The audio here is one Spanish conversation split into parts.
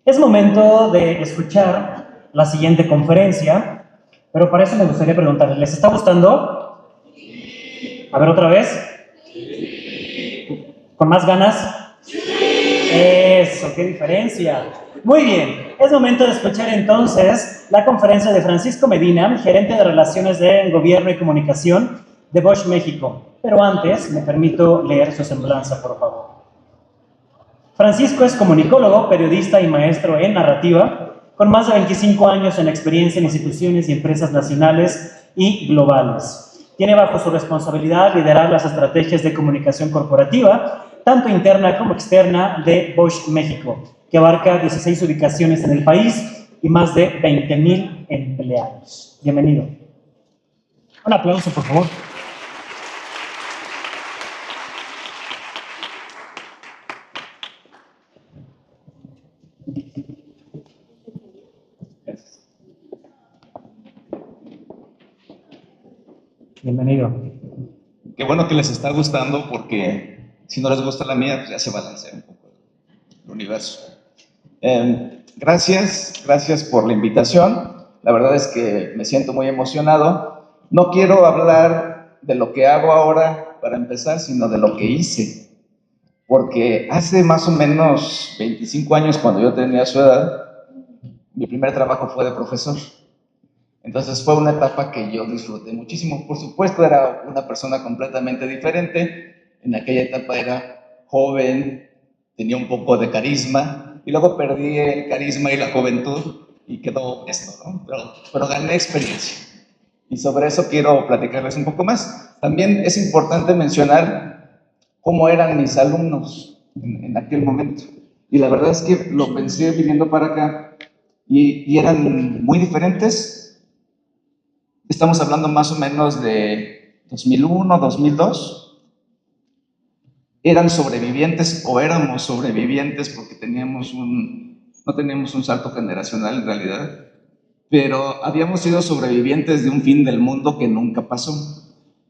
Es momento de escuchar la siguiente conferencia, pero para eso me gustaría preguntarles, ¿les está gustando? A ver otra vez. ¿Con más ganas? Eso, qué diferencia. Muy bien, es momento de escuchar entonces la conferencia de Francisco Medina, gerente de Relaciones de Gobierno y Comunicación de Bosch México. Pero antes, me permito leer su semblanza, por favor. Francisco es comunicólogo, periodista y maestro en narrativa, con más de 25 años en experiencia en instituciones y empresas nacionales y globales. Tiene bajo su responsabilidad liderar las estrategias de comunicación corporativa, tanto interna como externa, de Bosch México, que abarca 16 ubicaciones en el país y más de 20,000 empleados. Bienvenido. Un aplauso, por favor. Bienvenido. Qué bueno que les está gustando, porque si no les gusta la mía, pues ya se balancea un poco el universo. Gracias por la invitación. La verdad es que me siento muy emocionado. No quiero hablar de lo que hago ahora para empezar, sino de lo que hice. Porque hace más o menos 25 años, cuando yo tenía su edad, mi primer trabajo fue de profesor. Entonces fue una etapa que yo disfruté muchísimo. Por supuesto, era una persona completamente diferente. En aquella etapa era joven, tenía un poco de carisma, y luego perdí el carisma y la juventud y quedó esto, ¿no? Pero gané experiencia. Y sobre eso quiero platicarles un poco más. También es importante mencionar cómo eran mis alumnos en aquel momento. Y la verdad es que lo pensé viniendo para acá y eran muy diferentes. Estamos hablando más o menos de 2001, 2002. Eran sobrevivientes o éramos sobrevivientes porque no teníamos un salto generacional en realidad, pero habíamos sido sobrevivientes de un fin del mundo que nunca pasó,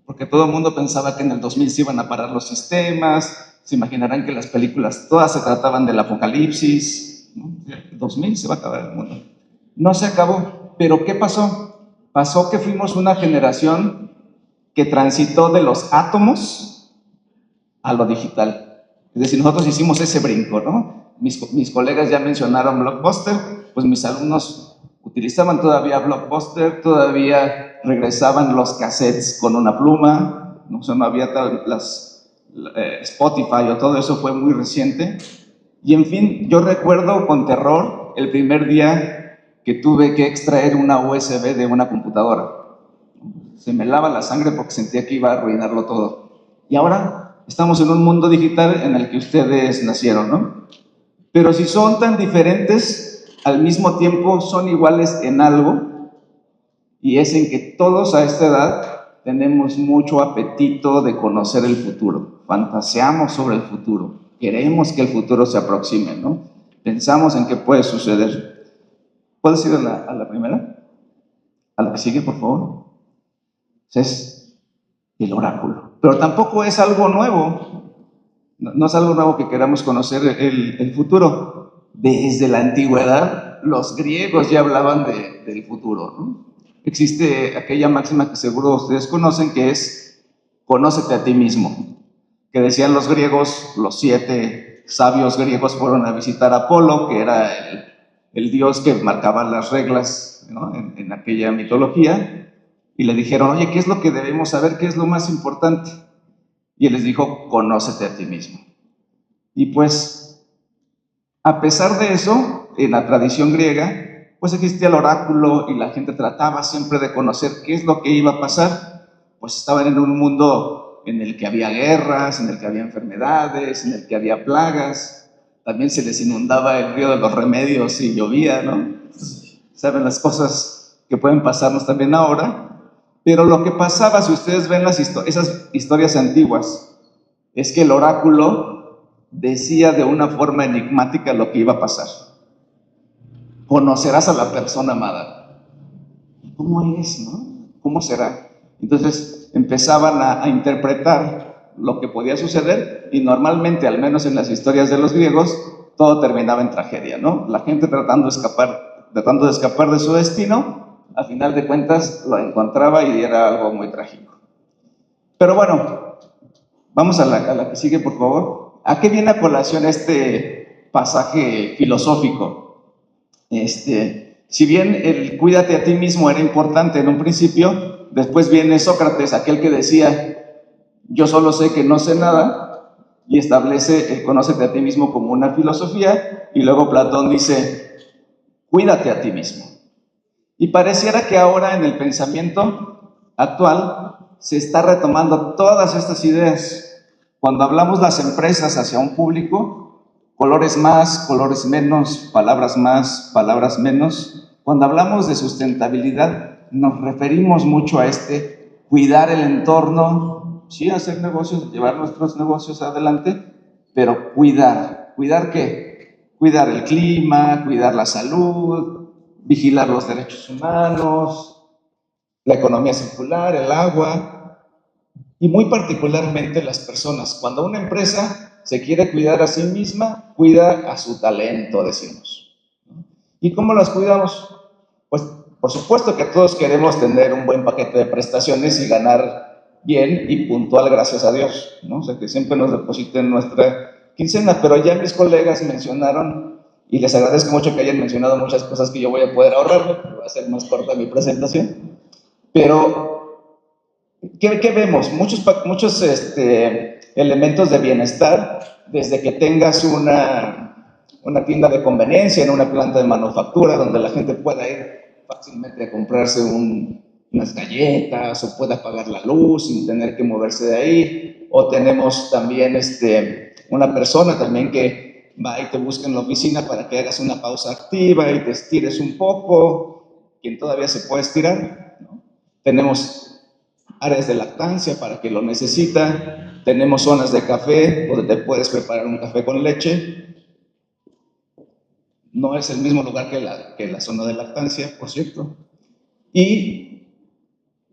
porque todo el mundo pensaba que en el 2000 se iban a parar los sistemas. Se imaginarán que las películas todas se trataban del apocalipsis, ¿no? El 2000 se va a acabar el mundo. No se acabó, pero ¿qué pasó? Pasó que fuimos una generación que transitó de los átomos a lo digital. Es decir, nosotros hicimos ese brinco, ¿no? Mis colegas ya mencionaron Blockbuster, pues mis alumnos utilizaban todavía Blockbuster, todavía regresaban los cassettes con una pluma, ¿no? O sea, no había Spotify o todo eso, fue muy reciente. Y en fin, yo recuerdo con terror el primer día que tuve que extraer una USB de una computadora. Se me lava la sangre porque sentía que iba a arruinarlo todo. Y ahora estamos en un mundo digital en el que ustedes nacieron, ¿no? Pero si son tan diferentes, al mismo tiempo son iguales en algo, y es en que todos a esta edad tenemos mucho apetito de conocer el futuro. Fantaseamos sobre el futuro. Queremos que el futuro se aproxime, ¿no? Pensamos en qué puede suceder. ¿Puedes ir a la primera? A la que sigue, por favor. Es el oráculo. Pero tampoco es algo nuevo. No es algo nuevo que queramos conocer el futuro. Desde la antigüedad, los griegos ya hablaban del futuro, ¿no? Existe aquella máxima que seguro ustedes conocen, que es conócete a ti mismo. Que decían los griegos, los 7 sabios griegos fueron a visitar a Apolo, que era el dios que marcaba las reglas, ¿no? en aquella mitología, y le dijeron, oye, ¿qué es lo que debemos saber? ¿Qué es lo más importante? Y él les dijo, conócete a ti mismo. Y pues, a pesar de eso, en la tradición griega, pues existía el oráculo y la gente trataba siempre de conocer qué es lo que iba a pasar. Pues estaban en un mundo en el que había guerras, en el que había enfermedades, en el que había plagas. También se les inundaba el río de los remedios y llovía, ¿no? Saben las cosas que pueden pasarnos también ahora. Pero lo que pasaba, si ustedes ven esas historias antiguas, es que el oráculo decía de una forma enigmática lo que iba a pasar. Conocerás a la persona amada. ¿Cómo es, no? ¿Cómo será? Entonces empezaban a interpretar lo que podía suceder, y normalmente, al menos en las historias de los griegos, todo terminaba en tragedia, ¿no? La gente tratando de escapar de su destino, al final de cuentas lo encontraba y era algo muy trágico. Pero bueno, vamos a la que sigue, por favor. ¿A qué viene a colación este pasaje filosófico? Si bien el cuídate a ti mismo era importante en un principio, después viene Sócrates, aquel que decía, yo solo sé que no sé nada, y establece el conócete a ti mismo como una filosofía, y luego Platón dice, cuídate a ti mismo. Y pareciera que ahora en el pensamiento actual se está retomando todas estas ideas. Cuando hablamos las empresas hacia un público, colores más, colores menos, palabras menos. Cuando hablamos de sustentabilidad, nos referimos mucho a cuidar el entorno, sí, hacer negocios, llevar nuestros negocios adelante, pero cuidar. ¿Cuidar qué? Cuidar el clima, cuidar la salud, vigilar los derechos humanos, la economía circular, el agua, y muy particularmente las personas. Cuando una empresa se quiere cuidar a sí misma, cuida a su talento, decimos. ¿Y cómo las cuidamos? Pues, por supuesto que todos queremos tener un buen paquete de prestaciones y ganar bien y puntual, gracias a Dios, ¿no? O sea, que siempre nos depositen nuestra quincena, pero ya mis colegas mencionaron, y les agradezco mucho que hayan mencionado muchas cosas que yo voy a poder ahorrarme, porque va a ser más corta mi presentación, pero ¿qué vemos? Muchos elementos de bienestar, desde que tengas una tienda de conveniencia, en una planta de manufactura, donde la gente pueda ir fácilmente a comprarse unas galletas, o pueda pagar la luz sin tener que moverse de ahí, o tenemos también una persona también que va y te busca en la oficina para que hagas una pausa activa y te estires un poco, quien todavía se puede estirar, ¿no? Tenemos áreas de lactancia para que lo necesita, tenemos zonas de café donde te puedes preparar un café con leche. No es el mismo lugar que la zona de lactancia, por cierto. Y,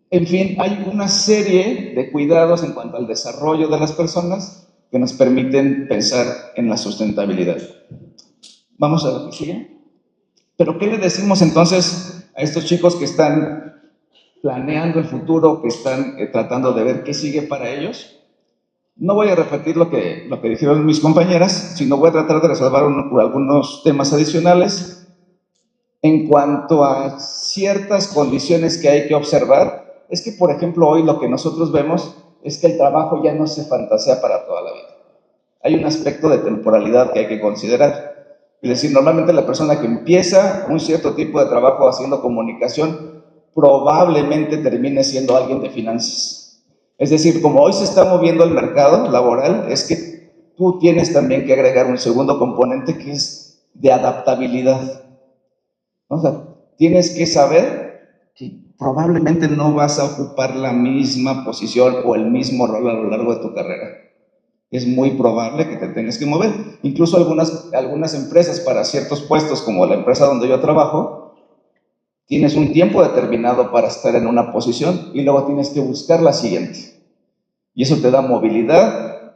en fin, hay una serie de cuidados en cuanto al desarrollo de las personas que nos permiten pensar en la sustentabilidad. Vamos a lo que sigue. Pero, ¿qué le decimos entonces a estos chicos que están planeando el futuro, que están tratando de ver qué sigue para ellos? No voy a repetir lo que dijeron mis compañeras, sino voy a tratar de resolver algunos temas adicionales en cuanto a ciertas condiciones que hay que observar. Es que, por ejemplo, hoy lo que nosotros vemos es que el trabajo ya no se fantasea para toda la vida. Hay un aspecto de temporalidad que hay que considerar. Es decir, normalmente la persona que empieza un cierto tipo de trabajo haciendo comunicación probablemente termine siendo alguien de finanzas. Es decir, como hoy se está moviendo el mercado laboral, es que tú tienes también que agregar un segundo componente que es de adaptabilidad. O sea, tienes que saber que probablemente no vas a ocupar la misma posición o el mismo rol a lo largo de tu carrera. Es muy probable que te tengas que mover. Incluso algunas empresas para ciertos puestos, como la empresa donde yo trabajo, tienes un tiempo determinado para estar en una posición y luego tienes que buscar la siguiente. Y eso te da movilidad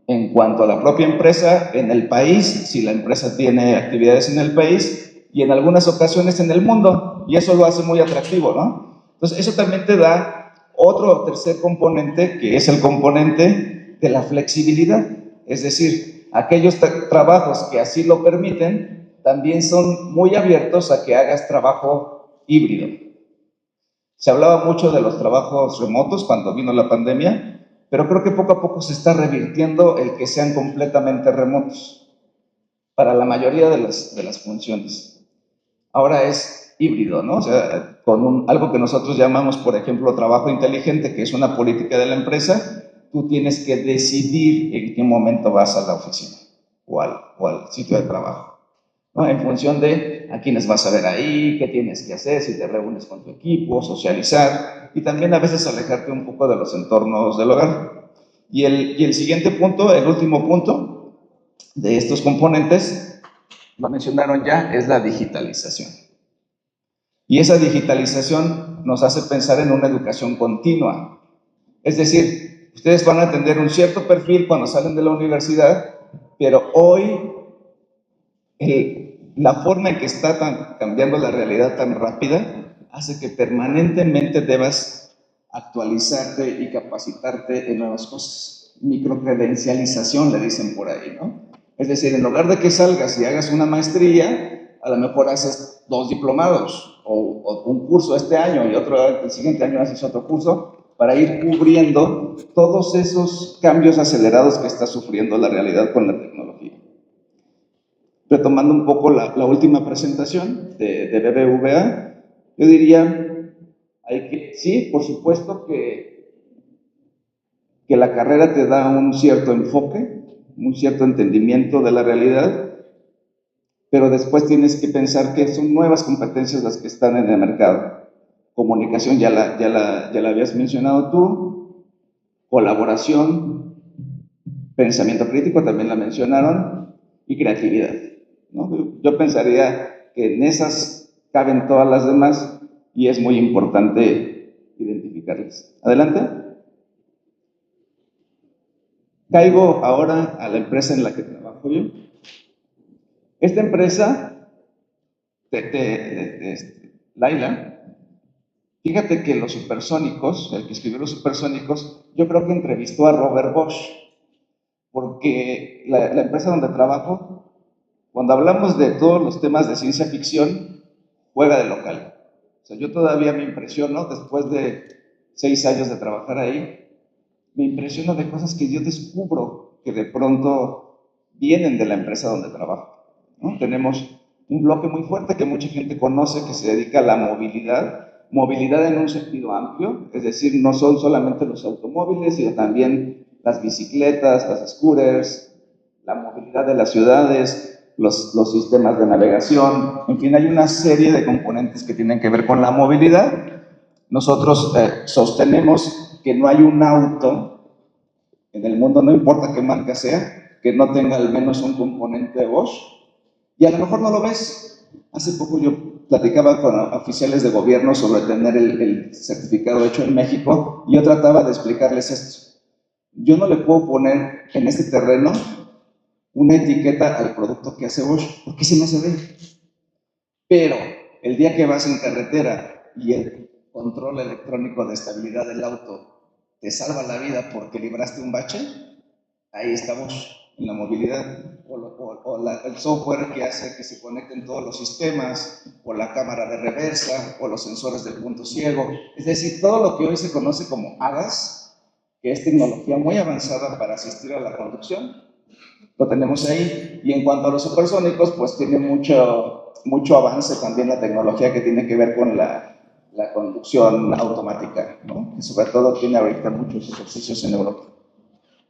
en cuanto a la propia empresa, en el país, si la empresa tiene actividades en el país, y en algunas ocasiones en el mundo, y eso lo hace muy atractivo, ¿no? Entonces, eso también te da otro tercer componente, que es el componente de la flexibilidad. Es decir, aquellos trabajos que así lo permiten, también son muy abiertos a que hagas trabajo híbrido. Se hablaba mucho de los trabajos remotos cuando vino la pandemia, pero creo que poco a poco se está revirtiendo el que sean completamente remotos para la mayoría de las funciones. Ahora es híbrido, ¿no? O sea, con algo que nosotros llamamos, por ejemplo, trabajo inteligente, que es una política de la empresa, tú tienes que decidir en qué momento vas a la oficina o al sitio de trabajo, ¿no? En función de a quiénes vas a ver ahí, qué tienes que hacer, si te reúnes con tu equipo, socializar, y también a veces alejarte un poco de los entornos del hogar. Y el siguiente punto, el último punto de estos componentes, lo mencionaron ya, es la digitalización. Y esa digitalización nos hace pensar en una educación continua. Es decir, ustedes van a tener un cierto perfil cuando salen de la universidad, pero hoy la forma en que está cambiando la realidad tan rápida hace que permanentemente debas actualizarte y capacitarte en nuevas cosas. Microcredencialización le dicen por ahí, ¿no? Es decir, en lugar de que salgas y hagas una maestría, a lo mejor haces 2 diplomados o un curso este año y otro el siguiente año haces otro curso para ir cubriendo todos esos cambios acelerados que está sufriendo la realidad con la tecnología. Retomando un poco la última presentación de BBVA, yo diría, sí, por supuesto que la carrera te da un cierto enfoque, un cierto entendimiento de la realidad, pero después tienes que pensar que son nuevas competencias las que están en el mercado. Comunicación, ya la habías mencionado tú, colaboración, pensamiento crítico, también la mencionaron, y creatividad, ¿no? Yo pensaría que en esas caben todas las demás y es muy importante identificarlas. Adelante. Caigo ahora a la empresa en la que trabajo yo. Esta empresa, Laila, fíjate que los supersónicos, el que escribió los supersónicos, yo creo que entrevistó a Robert Bosch, porque la empresa donde trabajo, cuando hablamos de todos los temas de ciencia ficción, juega de local. O sea, yo todavía me impresiono, después de 6 años de trabajar ahí, me impresiono de cosas que yo descubro que de pronto vienen de la empresa donde trabajo, ¿no? Tenemos un bloque muy fuerte que mucha gente conoce que se dedica a la movilidad en un sentido amplio, es decir, no son solamente los automóviles, sino también las bicicletas, las scooters, la movilidad de las ciudades, los sistemas de navegación, en fin, hay una serie de componentes que tienen que ver con la movilidad. Nosotros sostenemos que no hay un auto en el mundo, no importa qué marca sea, que no tenga al menos un componente de Bosch, y a lo mejor no lo ves. Hace poco yo platicaba con oficiales de gobierno sobre tener el certificado hecho en México, y yo trataba de explicarles esto. Yo no le puedo poner en este terreno una etiqueta al producto que hace Bosch, porque ese no se ve. Pero el día que vas en carretera y el control electrónico de estabilidad del auto te salva la vida porque libraste un bache, ahí estamos en la movilidad. El software que hace que se conecten todos los sistemas, o la cámara de reversa, o los sensores del punto ciego. Es decir, todo lo que hoy se conoce como ADAS, que es tecnología muy avanzada para asistir a la conducción, lo tenemos ahí. Y en cuanto a los supersónicos, pues tiene mucho avance también la tecnología que tiene que ver con la conducción automática, ¿no? Que sobre todo tiene ahorita muchos ejercicios en Europa.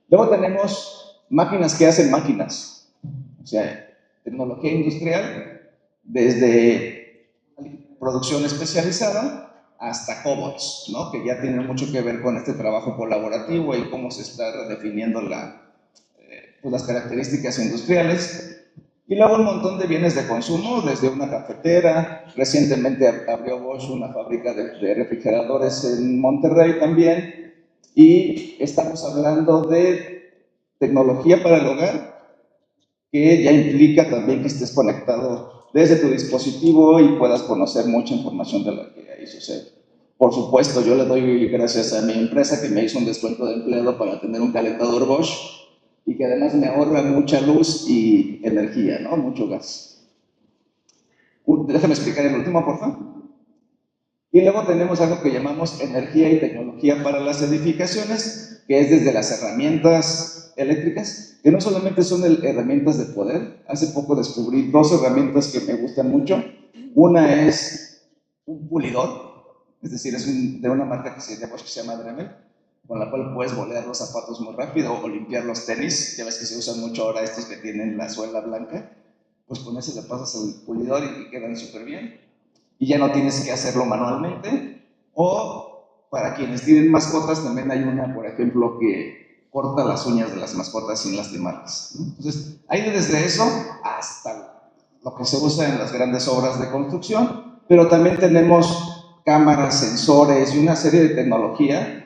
Luego tenemos máquinas que hacen máquinas, o sea, tecnología industrial, desde producción especializada hasta cobots, ¿no? Que ya tienen mucho que ver con este trabajo colaborativo y cómo se está redefiniendo las características industriales. Y luego un montón de bienes de consumo, desde una cafetera. Recientemente abrió Bosch una fábrica de refrigeradores en Monterrey también. Y estamos hablando de tecnología para el hogar, que ya implica también que estés conectado desde tu dispositivo y puedas conocer mucha información de lo que ahí sucede. Por supuesto, yo le doy gracias a mi empresa que me hizo un descuento de empleado para tener un calentador Bosch, y que además me ahorra mucha luz y energía, ¿no? Mucho gas. Déjame explicar el último, por favor. Y luego tenemos algo que llamamos energía y tecnología para las edificaciones, que es desde las herramientas eléctricas, que no solamente son herramientas de poder. Hace poco descubrí 2 herramientas que me gustan mucho. Una es un pulidor, es decir, es de una marca que se llama Dremel, con la cual puedes bolear los zapatos muy rápido o limpiar los tenis. Ya ves que se usan mucho ahora estos que tienen la suela blanca. Pues con ese le pasas el pulidor y quedan súper bien. Y ya no tienes que hacerlo manualmente. O para quienes tienen mascotas, también hay una, por ejemplo, que corta las uñas de las mascotas sin lastimarlas. Entonces, hay desde eso hasta lo que se usa en las grandes obras de construcción, pero también tenemos cámaras, sensores y una serie de tecnología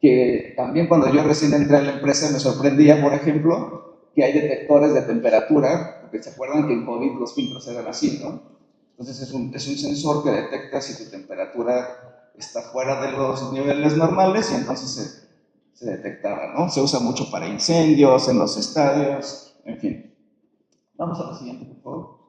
que también cuando yo recién entré a la empresa me sorprendía. Por ejemplo, que hay detectores de temperatura, porque se acuerdan que en COVID los filtros eran así, ¿no? Entonces es un sensor que detecta si tu temperatura está fuera de los niveles normales y entonces se detectaba, ¿no? Se usa mucho para incendios, en los estadios, en fin. Vamos a la siguiente, por favor.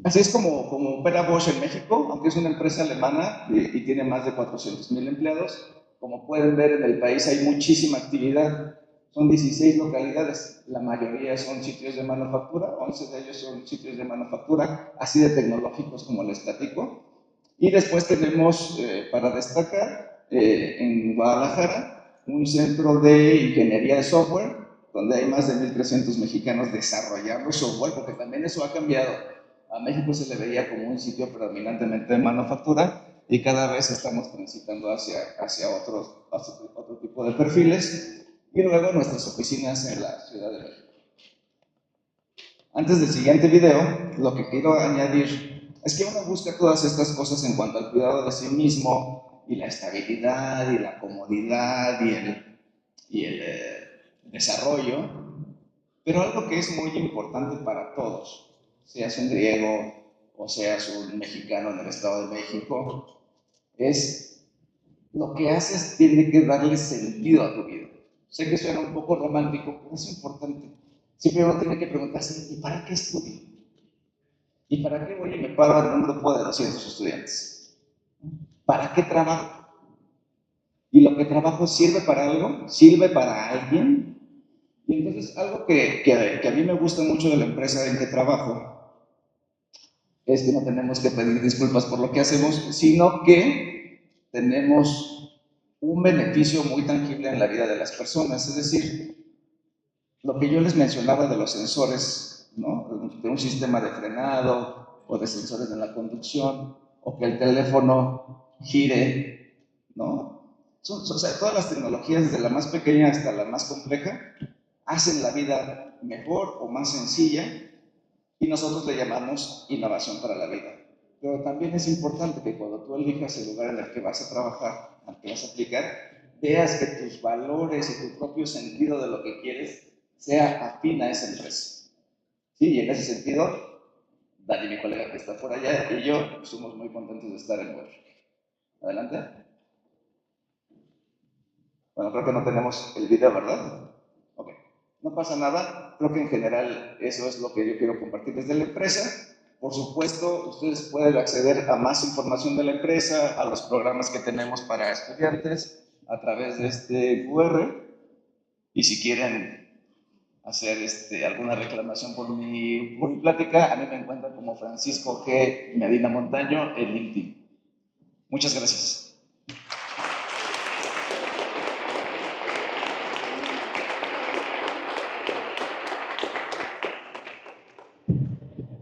Así es como opera Bosch en México, aunque es una empresa alemana y tiene más de 400,000 empleados. Como pueden ver, en el país hay muchísima actividad. Son 16 localidades, la mayoría son sitios de manufactura, 11 de ellos son sitios de manufactura, así de tecnológicos como les platico. Y después tenemos, para destacar, en Guadalajara, un centro de ingeniería de software, donde hay más de 1,300 mexicanos desarrollando software, porque también eso ha cambiado. A México se le veía como un sitio predominantemente de manufactura y cada vez estamos transitando hacia otro tipo de perfiles. Y luego nuestras oficinas en la Ciudad de México. Antes del siguiente video, lo que quiero añadir es que uno busca todas estas cosas en cuanto al cuidado de sí mismo y la estabilidad y la comodidad y el desarrollo, pero algo que es muy importante para todos, seas un griego o seas un mexicano en el Estado de México, es lo que haces tiene que darle sentido a tu vida. Sé que suena un poco romántico, pero es importante. Siempre uno tiene que preguntarse, ¿y para qué estudio? ¿Y para qué voy y me paro en un grupo de 200 estudiantes? ¿Para qué trabajo? ¿Y lo que trabajo sirve para algo? ¿Sirve para alguien? Y entonces algo que a mí me gusta mucho de la empresa en que trabajo es que no tenemos que pedir disculpas por lo que hacemos, sino que tenemos un beneficio muy tangible en la vida de las personas. Es decir, lo que yo les mencionaba de los sensores, ¿no? De un sistema de frenado o de sensores en la conducción, o que el teléfono gire, ¿no? O sea, todas las tecnologías, desde la más pequeña hasta la más compleja, hacen la vida mejor o más sencilla y nosotros le llamamos innovación para la vida. Pero también es importante que cuando tú elijas el lugar en el que vas a trabajar, al que vas a aplicar, veas que tus valores y tu propio sentido de lo que quieres sea afín a esa empresa. Sí, y en ese sentido, Dani, mi colega que está por allá, y yo somos muy contentos de estar en Bosch. Adelante. Bueno, creo que no tenemos el video, ¿verdad? Ok. No pasa nada. Creo que en general eso es lo que yo quiero compartir desde la empresa. Por supuesto, ustedes pueden acceder a más información de la empresa, a los programas que tenemos para estudiantes a través de este QR. Y si quieren hacer alguna reclamación por mi plática, a mí me encuentran como Francisco G. Medina Montaño en LinkedIn. Muchas gracias.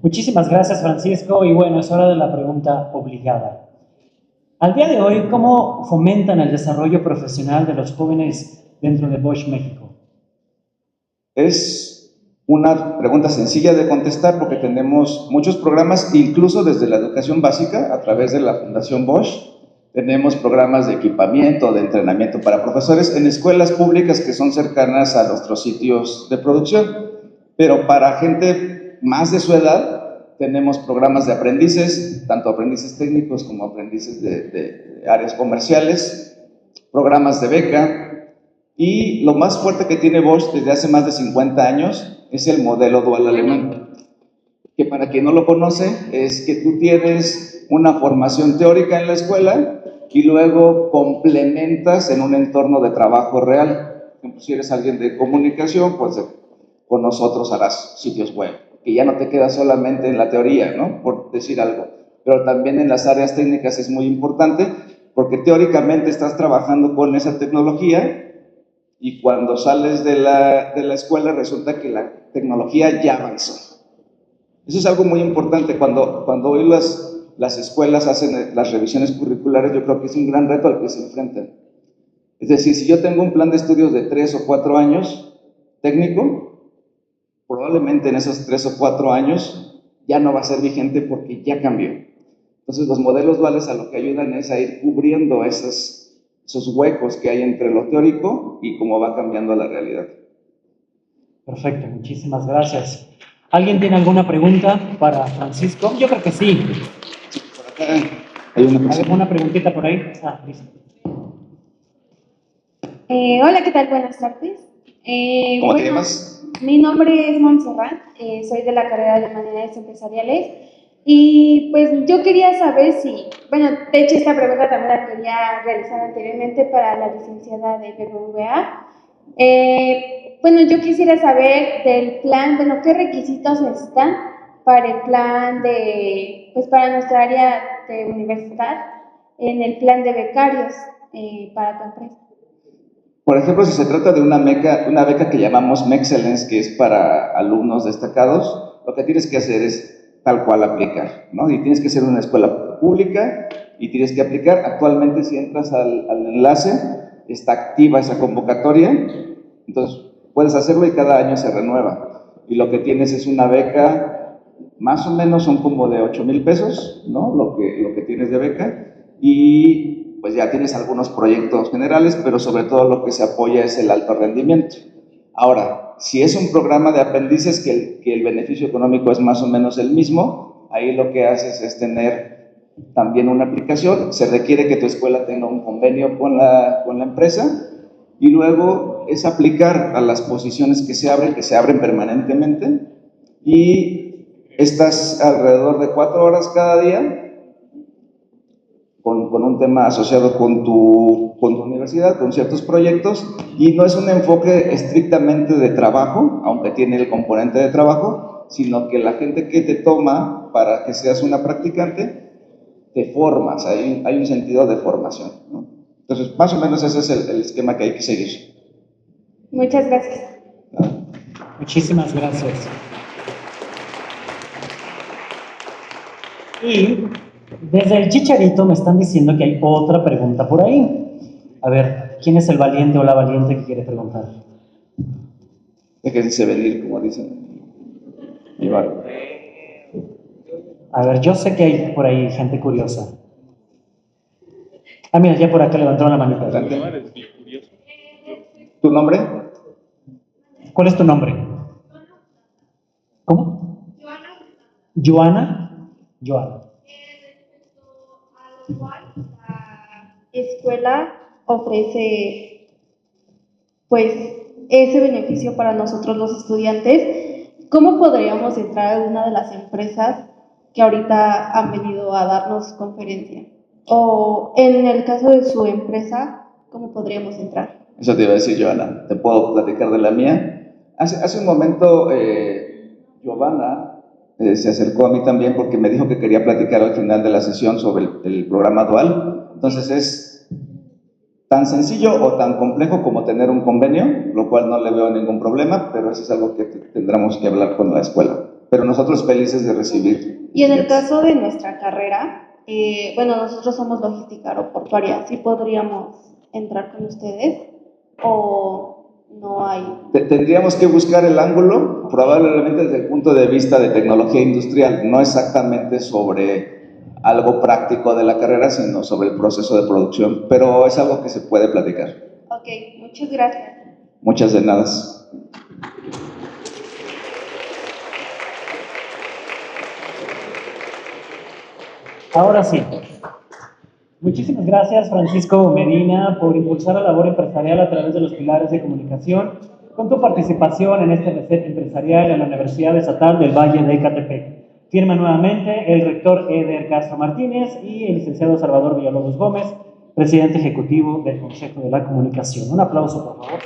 Muchísimas gracias, Francisco. Y bueno, es hora de la pregunta obligada. Al día de hoy, ¿cómo fomentan el desarrollo profesional de los jóvenes dentro de Bosch México? Es una pregunta sencilla de contestar porque tenemos muchos programas, incluso desde la educación básica, a través de la Fundación Bosch. Tenemos programas de equipamiento, de entrenamiento para profesores en escuelas públicas que son cercanas a nuestros sitios de producción. Pero para gente más de su edad, tenemos programas de aprendices, tanto aprendices técnicos como aprendices de áreas comerciales, programas de beca. Y lo más fuerte que tiene Bosch desde hace más de 50 años es el modelo dual alemán, que para quien no lo conoce es que tú tienes una formación teórica en la escuela y luego complementas en un entorno de trabajo real. Por ejemplo, si eres alguien de comunicación, pues con nosotros harás sitios web, que ya no te quedas solamente en la teoría, ¿no? Por decir algo. Pero también en las áreas técnicas es muy importante porque teóricamente estás trabajando con esa tecnología y cuando sales de la escuela resulta que la tecnología ya avanzó. Eso es algo muy importante. Cuando hoy las escuelas hacen las revisiones curriculares, yo creo que es un gran reto al que se enfrentan. Es decir, si yo tengo un plan de estudios de 3 o 4 años técnico, probablemente en esos 3 o 4 años ya no va a ser vigente porque ya cambió. Entonces los modelos duales a lo que ayudan es a ir cubriendo esos huecos que hay entre lo teórico y cómo va cambiando la realidad. Perfecto, muchísimas gracias. ¿Alguien tiene alguna pregunta para Francisco? Yo creo que sí. Por acá hay una persona. ¿Alguna preguntita por ahí? Ah, listo. Hola, ¿qué tal? Buenas tardes. ¿Cómo te llamas? Mi nombre es Montserrat, soy de la carrera de Humanidades Empresariales y pues yo quería saber si, bueno, de hecho esta pregunta también la quería realizar anteriormente para la licenciada de BBVA. Bueno, yo quisiera saber del plan, bueno, ¿qué requisitos están para el plan de, pues para nuestra área de universidad, en el plan de becarios para tu empresa? Por ejemplo, si se trata de una beca que llamamos MEXcellence, que es para alumnos destacados, lo que tienes que hacer es tal cual aplicar, ¿no? Y tienes que ser una escuela pública y tienes que aplicar. Actualmente, si entras al enlace, está activa esa convocatoria, entonces puedes hacerlo y cada año se renueva. Y lo que tienes es una beca, más o menos son como de 8,000 pesos, ¿no? Lo que tienes de beca, y pues ya tienes algunos proyectos generales, pero sobre todo lo que se apoya es el alto rendimiento. Ahora, si es un programa de aprendices que el beneficio económico es más o menos el mismo, ahí lo que haces es tener también una aplicación. Se requiere que tu escuela tenga un convenio con la empresa, y luego es aplicar a las posiciones que se abren permanentemente, y estás alrededor de 4 horas cada día con un tema asociado con tu universidad, con ciertos proyectos, y no es un enfoque estrictamente de trabajo, aunque tiene el componente de trabajo, sino que la gente que te toma para que seas una practicante, te formas, hay un sentido de formación, ¿no? Entonces, más o menos ese es el esquema que hay que seguir. Muchas gracias. Muchísimas gracias. Y desde el Chicharito me están diciendo que hay otra pregunta por ahí. A ver, ¿quién es el valiente o la valiente que quiere preguntar? Déjense venir, como dicen. Igual. A ver, yo sé que hay por ahí gente curiosa. Ah, mira, ya por acá levantaron la manita. Adelante. ¿Tu nombre? ¿Cuál es tu nombre? ¿Cómo? Joana. Joana. Respecto a lo cual la escuela ofrece, pues, ese beneficio para nosotros los estudiantes, ¿cómo podríamos entrar a una de las empresas que ahorita han venido a darnos conferencia? O en el caso de su empresa, ¿cómo podríamos entrar? Eso te iba a decir, Giovanna. ¿Te puedo platicar de la mía? Hace un momento, Giovanna se acercó a mí también porque me dijo que quería platicar al final de la sesión sobre el programa dual. Entonces es tan sencillo o tan complejo como tener un convenio, lo cual no le veo ningún problema, pero eso es algo que tendremos que hablar con la escuela. Pero nosotros felices de recibir. Y en el caso de nuestra carrera, bueno, nosotros somos logística aeroportuaria, ¿sí podríamos entrar con ustedes o no hay? Tendríamos que buscar el ángulo, probablemente desde el punto de vista de tecnología industrial, no exactamente sobre algo práctico de la carrera, sino sobre el proceso de producción, pero es algo que se puede platicar. Ok, muchas gracias. Muchas de nada. Ahora sí. Muchísimas gracias, Francisco Medina, por impulsar la labor empresarial a través de los pilares de comunicación, con tu participación en este reset empresarial en la Universidad Estatal del Valle de Ecatepec. Firma nuevamente el rector Eder Castro Martínez y el licenciado Salvador Villalobos Gómez, presidente ejecutivo del Consejo de la Comunicación. Un aplauso, por favor.